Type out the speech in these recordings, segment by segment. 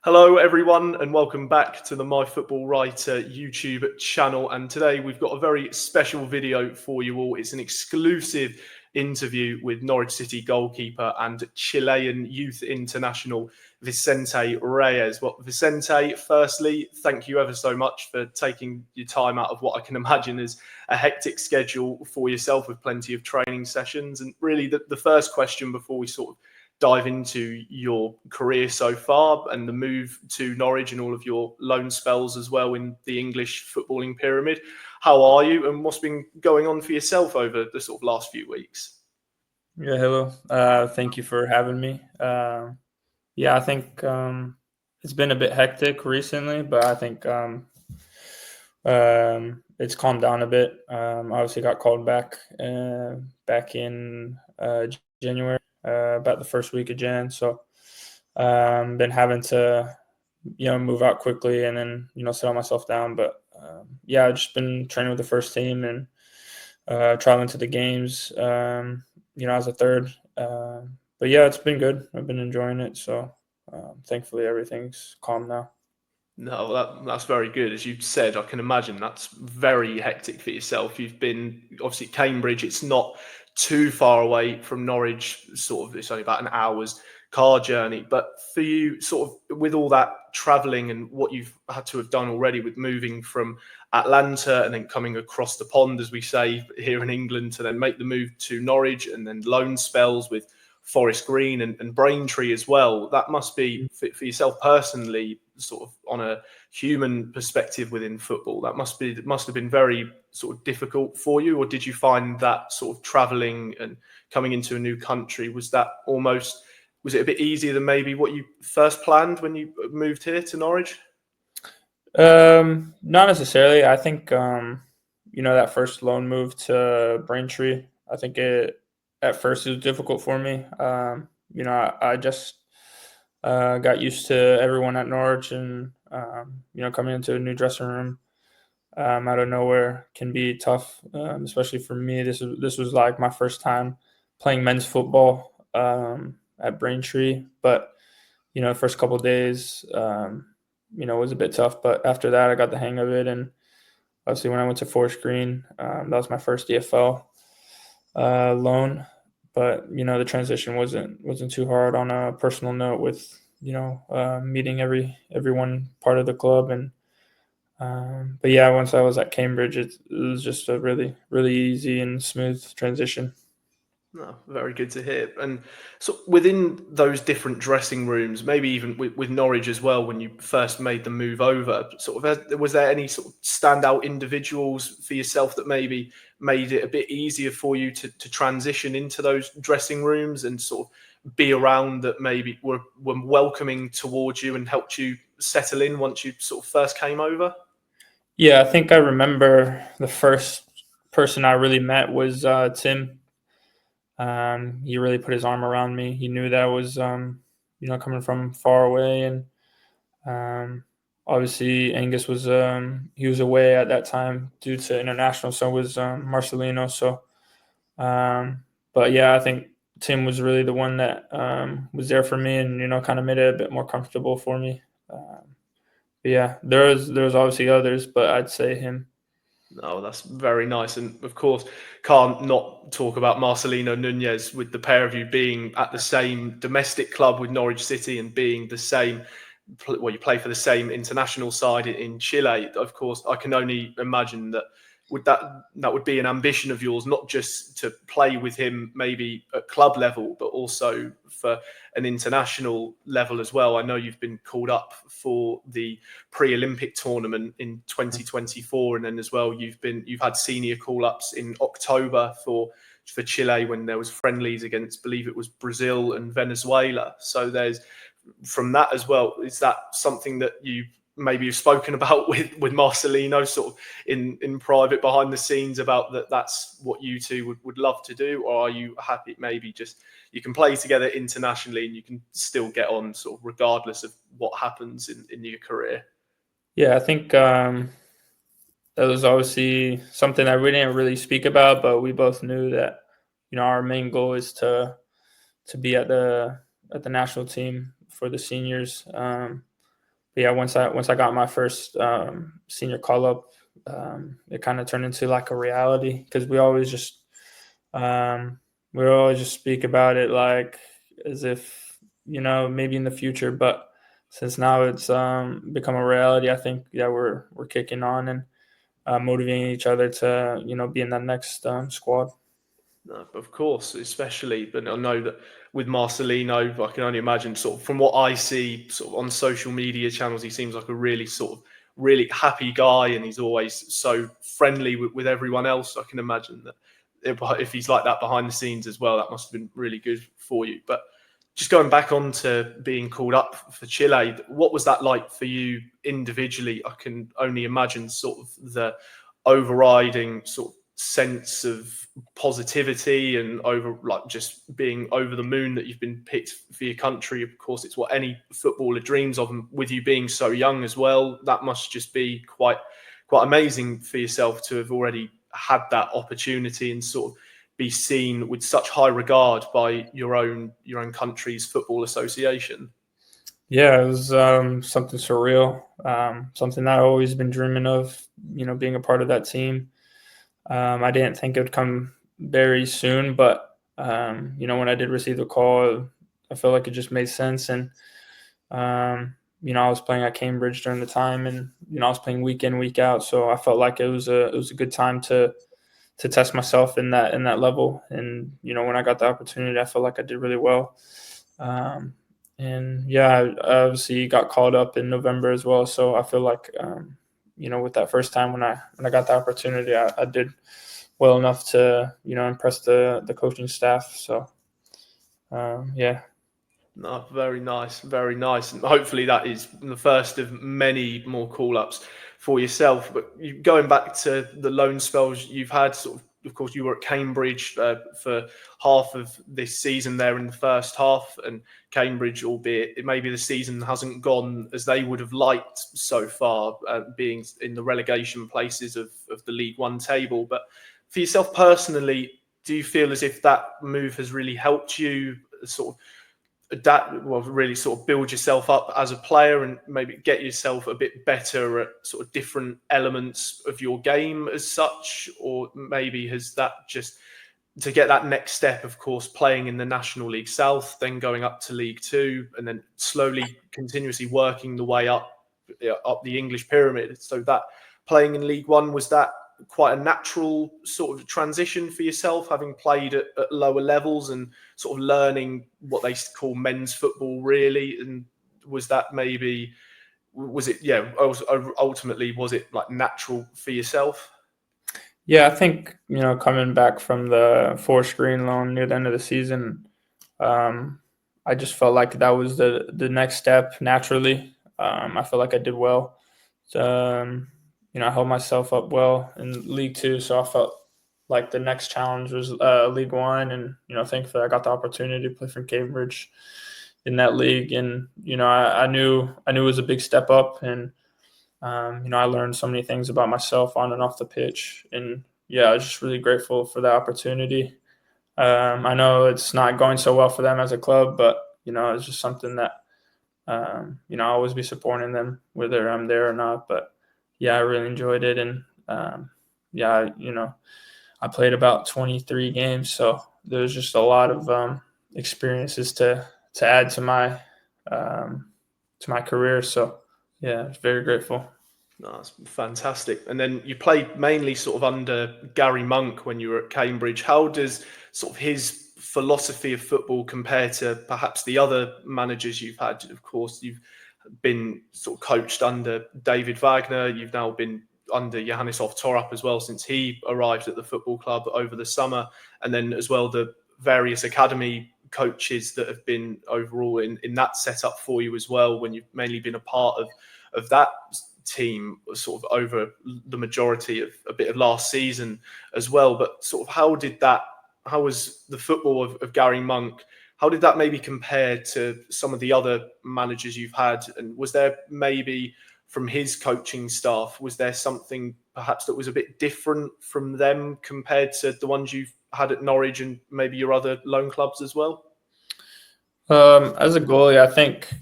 Hello, everyone, and welcome back to the My Football Writer YouTube channel. And today we've got a very special video for you all. It's an exclusive interview with Norwich City goalkeeper and Chilean youth international Vicente Reyes. Well, Vicente, firstly, thank you ever so much for taking your time out of what I can imagine is a hectic schedule for yourself with plenty of training sessions. And really, the first question before we sort of dive into your career so far and the move to Norwich and all of your loan spells as well in the English footballing pyramid. How are you and what's been going on for yourself over the sort of last few weeks? Yeah, hello. Thank you for having me. I think it's been a bit hectic recently, but I think it's calmed down a bit. Obviously got called back in January, about the first week of Jan. So been having to, move out quickly and then, settle myself down. But I've just been training with the first team and traveling to the games, as a third. But yeah, it's been good. I've been enjoying it. So thankfully everything's calm now. No, that's very good. As you said, I can imagine that's very hectic for yourself. You've been obviously at Cambridge. It's not too far away from Norwich. It's only about an hour's car journey. But for you, sort of with all that travelling and what you've had to have done already with moving from Atlanta and then coming across the pond, as we say here in England, to then make the move to Norwich and then loan spells with Forest Green and Braintree as well. That must be for yourself personally, sort of on a human perspective within football. That must have been very sort of difficult for you, or did you find that sort of travelling and coming into a new country was it a bit easier than maybe what you first planned when you moved here to Norwich? Not necessarily. I think that first loan move to Braintree, I think at first it was difficult for me. I just got used to everyone at Norwich and coming into a new dressing room out of nowhere can be tough, especially for me. This was like my first time playing men's football at Braintree, but the first couple of days was a bit tough, but after that I got the hang of it. And obviously when I went to Forest Green, that was my first EFL loan. But the transition wasn't too hard on a personal note with meeting everyone part of the club. And but yeah, once I was at Cambridge, it was just a really, really easy and smooth transition. No, very good to hear. And so within those different dressing rooms, maybe even with Norwich as well, when you first made the move over, was there any sort of standout individuals for yourself that maybe made it a bit easier for you to transition into those dressing rooms and sort of be around, that maybe were welcoming towards you and helped you settle in once you sort of first came over? Yeah, I think I remember the first person I really met was Tim. He really put his arm around me. He knew that I was, coming from far away, and obviously Angus was he was away at that time due to international, so was Marcelino. So, but yeah, I think Tim was really the one that was there for me, and kind of made it a bit more comfortable for me. But yeah, there was obviously others, but I'd say him. Oh, that's very nice. And of course, can't not talk about Marcelino Nunez, with the pair of you being at the same domestic club with Norwich City and being the same, well, you play for the same international side in Chile. Of course, I can only imagine that would be an ambition of yours, not just to play with him maybe at club level, but also for an international level as well. I know you've been called up for the pre-Olympic tournament in 2024, and then as well you've had senior call-ups in October for Chile when there was friendlies against, believe it was Brazil and Venezuela. So there's, from that as well, is that something that maybe you've spoken about with Marcelino sort of in private behind the scenes about that's what you two would love to do? Or are you happy maybe just you can play together internationally and you can still get on sort of regardless of what happens in your career? Yeah, I think that was obviously something that we didn't really speak about, but we both knew that our main goal is to be at the national team for the seniors. yeah, once I got my first senior call up, it kind of turned into like a reality, because we always just speak about it like as if, maybe in the future, but since now it's become a reality, I think, yeah, we're kicking on and motivating each other to be in that next squad. No, of course, especially, but I know that with Marcelino, I can only imagine, sort of from what I see sort of on social media channels, he seems like a really really happy guy, and he's always so friendly with everyone else. I can imagine that if he's like that behind the scenes as well, that must have been really good for you. But just going back on to being called up for Chile, what was that like for you individually? I can only imagine sort of the overriding sort of sense of positivity and over like just being over the moon that you've been picked for your country. Of course, it's what any footballer dreams of, and with you being so young as well, that must just be quite amazing for yourself to have already had that opportunity and sort of be seen with such high regard by your own country's football association. Yeah, it was something surreal, something that I've always been dreaming of, being a part of that team. I didn't think it would come very soon, but when I did receive the call, I felt like it just made sense. And I was playing at Cambridge during the time, and I was playing week in, week out, so I felt like it was a good time to test myself in that level. And when I got the opportunity, I felt like I did really well. And yeah, I obviously got called up in November as well, so I feel like with that first time when I got the opportunity, I did well enough to impress the coaching staff. So yeah. No, very nice, very nice. And hopefully that is the first of many more call-ups for yourself. But going back to the loan spells you've had, of course, you were at Cambridge for half of this season there in the first half, and Cambridge, albeit maybe the season hasn't gone as they would have liked so far, being in the relegation places of the League One table. But for yourself personally, do you feel as if that move has really helped you sort of really sort of build yourself up as a player and maybe get yourself a bit better at sort of different elements of your game as such? Or maybe has that just to get that next step, of course, playing in the National League South, then going up to League Two, and then slowly, continuously working the way up the English pyramid? So that playing in League One, was that quite a natural sort of transition for yourself, having played at lower levels and sort of learning what they call men's football, really? And was that maybe, was it, yeah, ultimately, was it like natural for yourself? Yeah, I think, coming back from the Forest Green loan near the end of the season, I just felt like that was the next step naturally. I felt like I did well. I held myself up well in League Two, so I felt like the next challenge was League One, and thankfully I got the opportunity to play for Cambridge in that league, and I knew it was a big step up, and I learned so many things about myself on and off the pitch, and yeah, I was just really grateful for the opportunity. I know it's not going so well for them as a club, but it's just something that I'll always be supporting them whether I'm there or not. But yeah, I really enjoyed it, and yeah, I played about 23 games, so there's just a lot of experiences to add to my career. So yeah, I was very grateful. No, that's fantastic. And then you played mainly sort of under Gary Monk when you were at Cambridge. How does sort of his philosophy of football compare to perhaps the other managers you've had? Of course, you've been sort of coached under David Wagner. You've now been under Johannes Torup as well since he arrived at the football club over the summer. And then as well, the various academy coaches that have been overall in that setup for you as well, when you've mainly been a part of that team sort of over the majority of a bit of last season as well. But sort of how was the football of Gary Monk, how did that maybe compare to some of the other managers you've had? And was there maybe from his coaching staff, was there something perhaps that was a bit different from them compared to the ones you've had at Norwich and maybe your other loan clubs as well? As a goalie, I think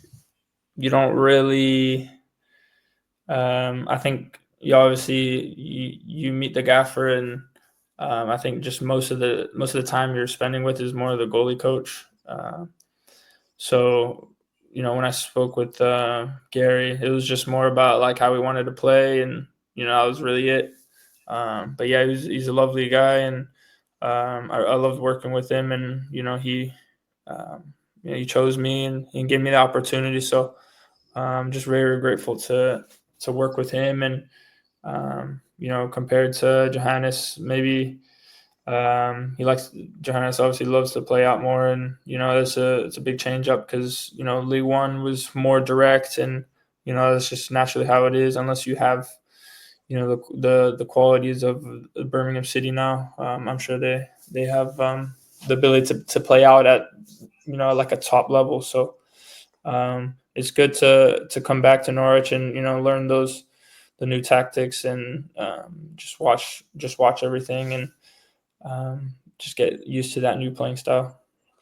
you don't really I think you meet the gaffer, and I think just most of the time you're spending with is more of the goalie coach. So when I spoke with Gary, it was just more about like how we wanted to play, and that was really it. But yeah, he's a lovely guy, and I loved working with him, and um, he chose me and he gave me the opportunity. So I'm just very grateful to work with him, and compared to Johannes, maybe Johannes obviously loves to play out more, and it's a big change up because League One was more direct, and that's just naturally how it is unless you have the qualities of Birmingham City now. I'm sure they have the ability to play out at like a top level. So it's good to come back to Norwich and learn the new tactics, and just watch everything, and just get used to that new playing style.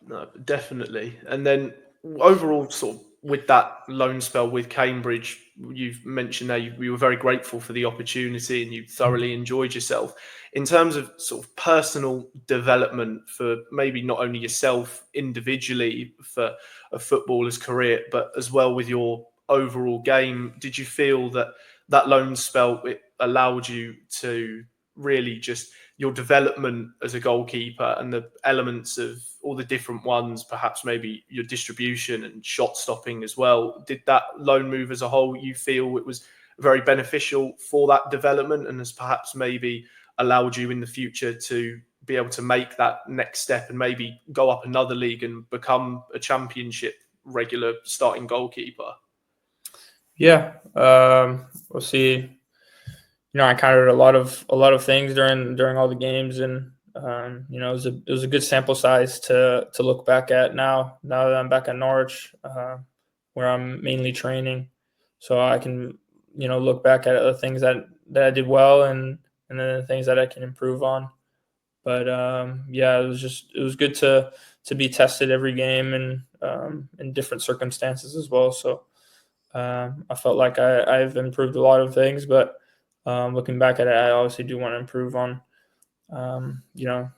No, definitely. And then overall, sort of with that loan spell with Cambridge, you've mentioned there you were very grateful for the opportunity and you thoroughly enjoyed yourself. In terms of sort of personal development for maybe not only yourself individually for a footballer's career, but as well with your overall game, did you feel that that loan spell it allowed you to really just your development as a goalkeeper and the elements of all the different ones, perhaps maybe your distribution and shot stopping as well. Did that loan move as a whole, you feel it was very beneficial for that development and has perhaps maybe allowed you in the future to be able to make that next step and maybe go up another league and become a championship regular starting goalkeeper? Yeah, we'll see. I counted a lot of things during all the games, and it was a good sample size to look back at now that I'm back at Norwich, where I'm mainly training, so I can look back at the things that I did well, and then the things that I can improve on. But yeah, it was good to be tested every game, and in different circumstances as well. So I felt like I've improved a lot of things, but looking back at it, I obviously do want to improve on, um, you know,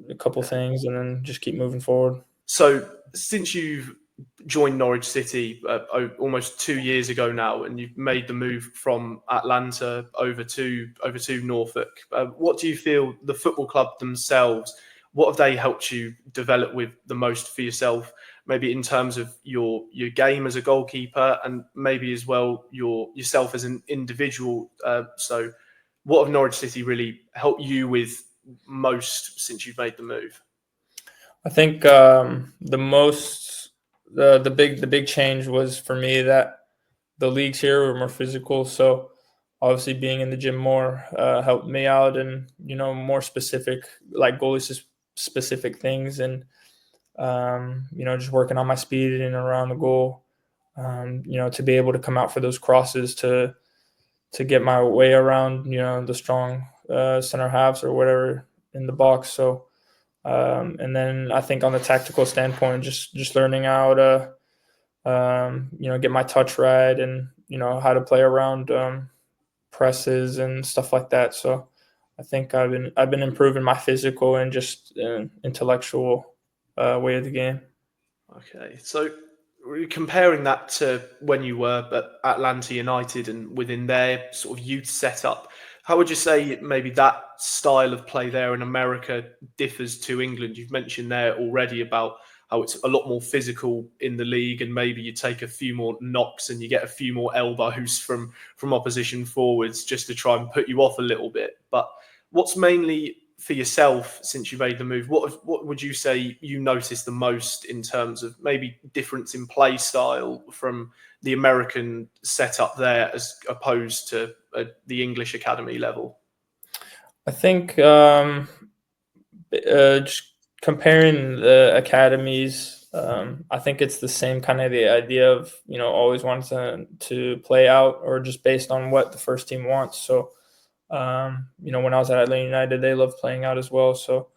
a couple things, and then just keep moving forward. So since you've joined Norwich City almost 2 years ago now, and you've made the move from Atlanta over to Norfolk, what do you feel the football club themselves? What have they helped you develop with the most for yourself? Maybe in terms of your game as a goalkeeper, and maybe as well yourself as an individual. So, what have Norwich City really helped you with most since you've made the move? I think the big change was for me that the leagues here were more physical. So obviously being in the gym more helped me out, and more specific, like goalie specific things, and just working on my speed in and around the goal. To be able to come out for those crosses to get my way around, the strong center halves or whatever in the box. So, and then I think on the tactical standpoint, just learning how to, get my touch right, and how to play around presses and stuff like that. So, I think I've been improving my physical and just intellectual way of the game. Okay, so comparing that to when you were at Atlanta United and within their sort of youth setup, how would you say maybe that style of play there in America differs to England? You've mentioned there already about how it's a lot more physical in the league, and maybe you take a few more knocks and you get a few more elbows from opposition forwards just to try and put you off a little bit. But what's mainly for yourself since you made the move? What would you say you noticed the most in terms of maybe difference in play style from the American setup there as opposed to the English academy level? I think just comparing the academies, I think it's the same kind of the idea of always wanting to play out, or just based on what the first team wants. So when I was at Atlanta United, they loved playing out as well. So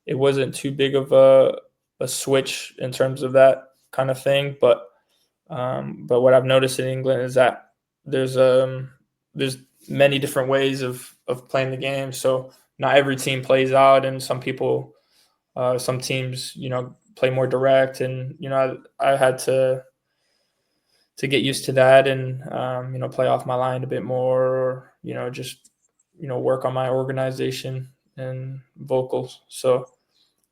it wasn't too big of a switch in terms of that kind of thing. But what I've noticed in England is that there's many different ways of playing the game. So not every team plays out, and some teams, play more direct, and I had to get used to that, and play off my line a bit more, or just work on my organization and vocals. So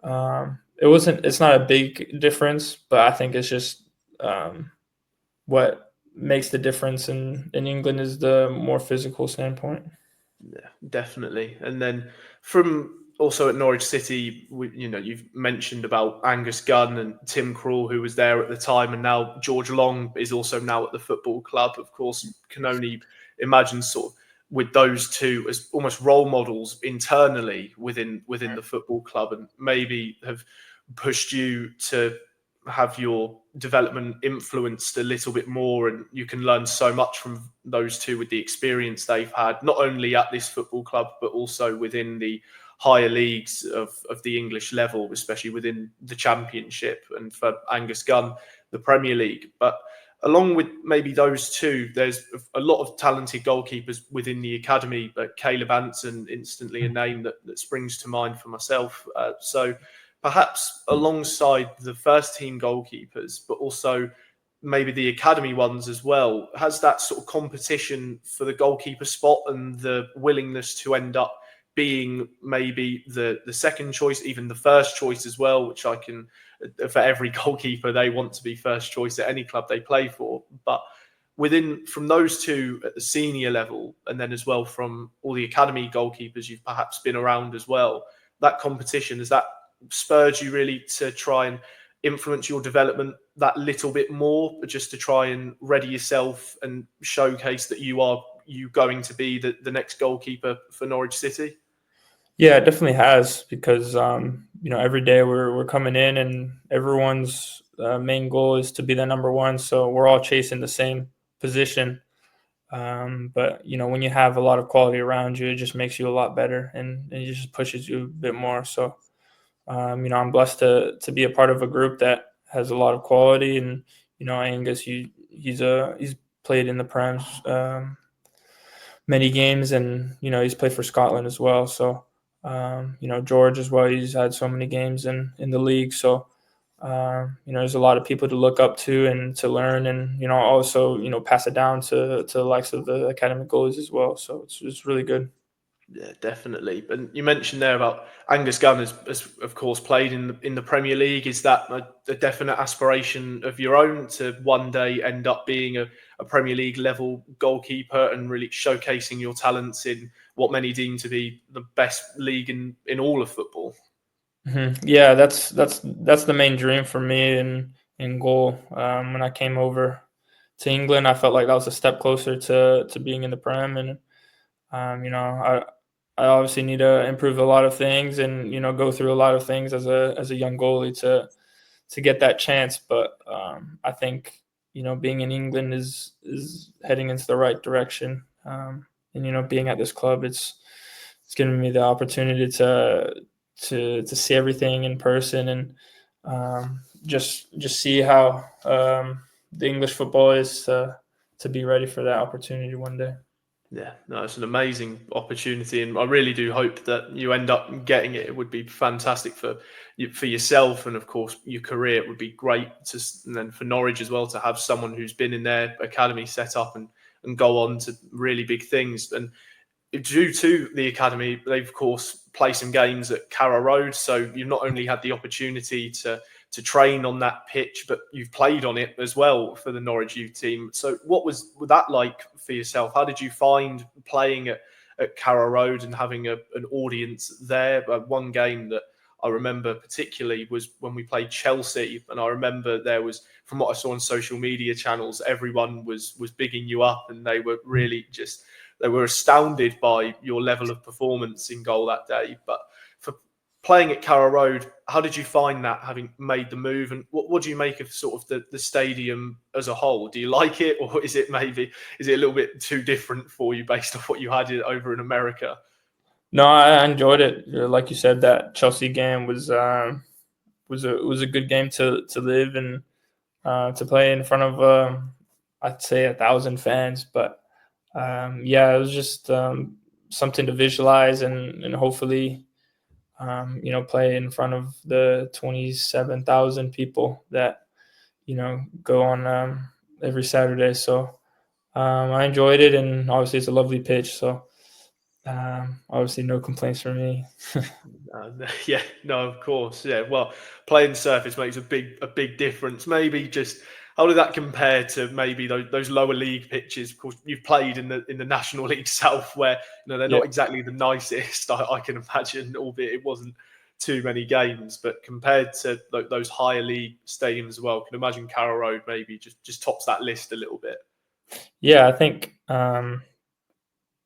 it's not a big difference, but I think it's just what makes the difference in England is the more physical standpoint. Yeah, definitely. And then from also at Norwich City, you've mentioned about Angus Gunn and Tim Krul, who was there at the time, and now George Long is also now at the football club. Of course, can only imagine sort of with those two as almost role models internally within the football club, and maybe have pushed you to have your development influenced a little bit more, and you can learn so much from those two with the experience they've had, not only at this football club, but also within the higher leagues of the English level, especially within the Championship, and for Angus Gunn, the Premier League. But along with maybe those two, there's a lot of talented goalkeepers within the academy, but Caleb Anson, instantly a name that springs to mind for myself. So perhaps alongside the first team goalkeepers, but also maybe the academy ones as well, has that sort of competition for the goalkeeper spot and the willingness to end up being maybe the second choice, even the first choice as well, which I can, for every goalkeeper, they want to be first choice at any club they play for. But from those two at the senior level, and then as well from all the academy goalkeepers you've perhaps been around as well, that competition, has that spurred you really to try and influence your development that little bit more, just to try and ready yourself and showcase that you going to be the next goalkeeper for Norwich City? Yeah, it definitely has, because every day we're coming in, and everyone's main goal is to be the number one. So we're all chasing the same position. But when you have a lot of quality around you, it just makes you a lot better, and it just pushes you a bit more. So I'm blessed to be a part of a group that has a lot of quality, and Angus, he's played in the Prems many games, and he's played for Scotland as well. So George as well, he's had so many games in the league. So there's a lot of people to look up to and to learn, and also pass it down to the likes of the academic goalies as well. So it's really good. Yeah, definitely. And you mentioned there about Angus Gunn has of course played in the Premier League. Is that a definite aspiration of your own to one day end up being a Premier League level goalkeeper and really showcasing your talents in what many deem to be the best league in all of football? Mm-hmm. Yeah, that's the main dream for me in goal. When I came over to England, I felt like that was a step closer to being in the Prem, and I obviously need to improve a lot of things, and go through a lot of things as a young goalie to get that chance. But I think being in England is heading into the right direction, and being at this club, it's giving me the opportunity to see everything in person, and just see how the English football is, to be ready for that opportunity one day. Yeah, no, it's an amazing opportunity, and I really do hope that you end up getting it. It would be fantastic for yourself, and of course your career. It would be great and then for Norwich as well, to have someone who's been in their academy set up and go on to really big things. And due to the academy, they've of course play some games at Carrow Road, so you've not only had the opportunity to train on that pitch, but you've played on it as well for the Norwich youth team. So what was that like for yourself? How did you find playing at Carrow Road and having an audience there? One game that I remember particularly was when we played Chelsea, and I remember there was, from what I saw on social media channels, everyone was bigging you up, and they were really they were astounded by your level of performance in goal that day. But for playing at Carrow Road, how did you find that, having made the move? And what do you make of sort of the stadium as a whole? Do you like it, or is it a little bit too different for you based on what you had over in America? No, I enjoyed it. Like you said, that Chelsea game was a good game to live and to play in front of, I'd say 1,000 fans. But Yeah, it was just something to visualize and hopefully, play in front of the 27,000 people that, go on every Saturday. So I enjoyed it, and obviously it's a lovely pitch. So obviously no complaints from me. Yeah, no, of course, yeah. Well, playing surface makes a big difference. Maybe just how did that compare to maybe those lower league pitches? Of course, you've played in the National League South, where they're Yeah. not exactly the nicest. I can imagine, albeit it wasn't too many games, but compared to those higher league stadiums as well, can imagine Carrow Road maybe just tops that list a little bit. Yeah, I think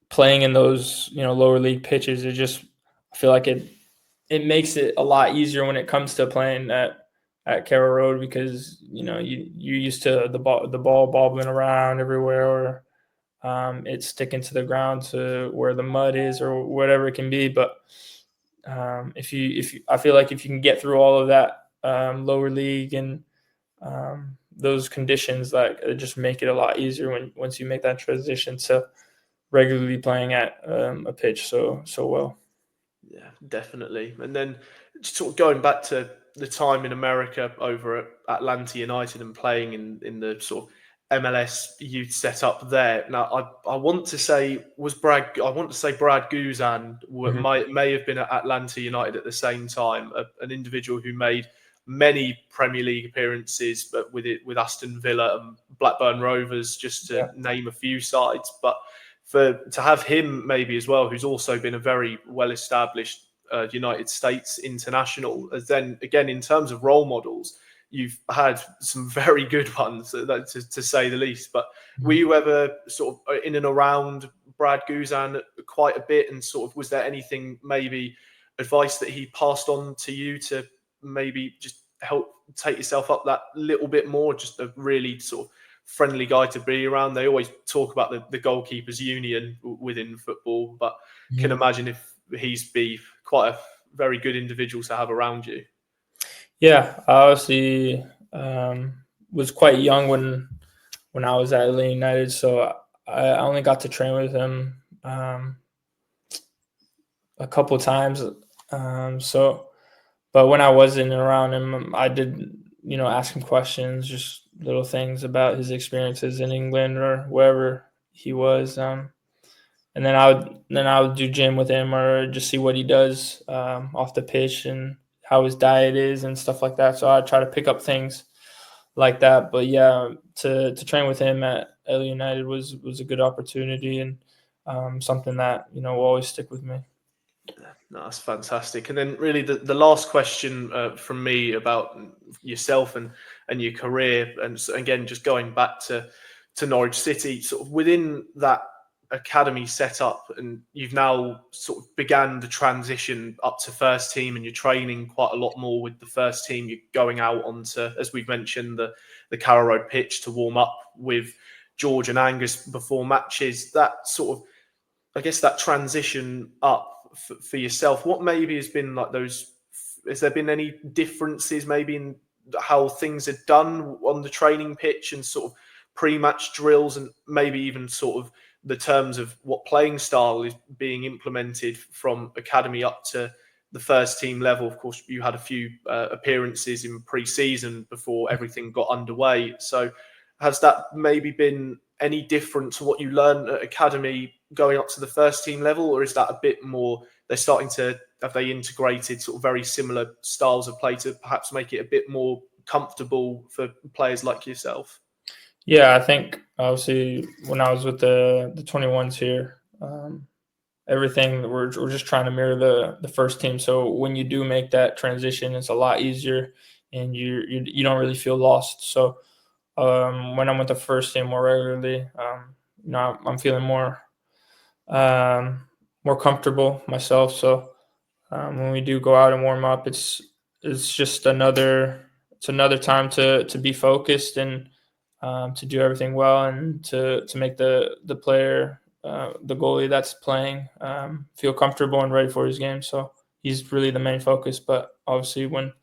playing in those lower league pitches, I feel like it makes it a lot easier when it comes to playing at Carrow Road, because you're used to the ball bobbling around everywhere, or it's sticking to the ground to where the mud is or whatever it can be. But if you I feel like if you can get through all of that lower league and those conditions, like it just make it a lot easier once you make that transition to regularly playing at a pitch so well. Yeah, definitely. And then sort of going back to the time in America over at Atlanta United and playing in the sort of MLS youth setup there. Now, I want to say Brad Guzan Mhm. may have been at Atlanta United at the same time, an individual who made many Premier League appearances, but with Aston Villa and Blackburn Rovers, just to Yeah. name a few sides. But to have him maybe as well, who's also been a very well established United States international, as then again in terms of role models, you've had some very good ones, to say the least. But were Mhm. you ever sort of in and around Brad Guzan quite a bit, and sort of was there anything, maybe advice that he passed on to you to maybe just help take yourself up that little bit more? Just a really sort of friendly guy to be around. They always talk about the goalkeepers union within football, but can Mhm. imagine if he's be quite a very good individual to have around you. Yeah, I obviously was quite young when I was at Atlanta United, so I only got to train with him a couple times. So, but when I wasn't around him, I did ask him questions, just little things about his experiences in England or wherever he was. And then I would do gym with him or just see what he does off the pitch and how his diet is and stuff like that. So I try to pick up things like that. But yeah, to train with him at LA United was a good opportunity and something that will always stick with me. No, that's fantastic. And then, really, the last question from me about yourself and your career, and again, just going back to Norwich City, sort of within that academy setup, and you've now sort of began the transition up to first team, and you're training quite a lot more with the first team. You're going out onto, as we've mentioned, the Carrow Road pitch to warm up with George and Angus before matches. That sort of, I guess, that transition up for yourself, what maybe has been like those? Has there been any differences maybe in how things are done on the training pitch and sort of pre-match drills, and maybe even sort of the terms of what playing style is being implemented from academy up to the first team level? Of course, you had a few appearances in pre-season before everything got underway. So has that maybe been any different to what you learned at academy going up to the first team level, or is that a bit more? They're starting to have they integrated sort of very similar styles of play to perhaps make it a bit more comfortable for players like yourself? Yeah, I think obviously when I was with the 21s here, everything we're just trying to mirror the first team. So when you do make that transition, it's a lot easier, and you don't really feel lost. So when I'm with the first team more regularly, I'm feeling um, more comfortable myself. So when we do go out and warm up, it's just another time to be focused and to do everything well and to make the player, the goalie that's playing, feel comfortable and ready for his game. So he's really the main focus. But obviously, when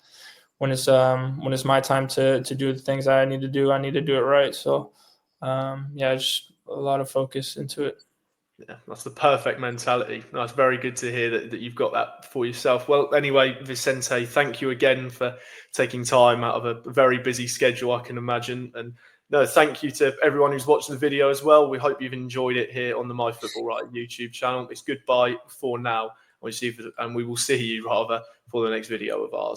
it's my time to do the things I need to do it right. So yeah, just lot of focus into it. Yeah, that's the perfect mentality. That's very good to hear that you've got that for yourself. Well, anyway, Vicente, thank you again for taking time out of a very busy schedule, I can imagine. And no, thank you to everyone who's watched the video as well. We hope you've enjoyed it here on the My Football Writer YouTube channel. It's goodbye for now. And we will see you rather for the next video of ours.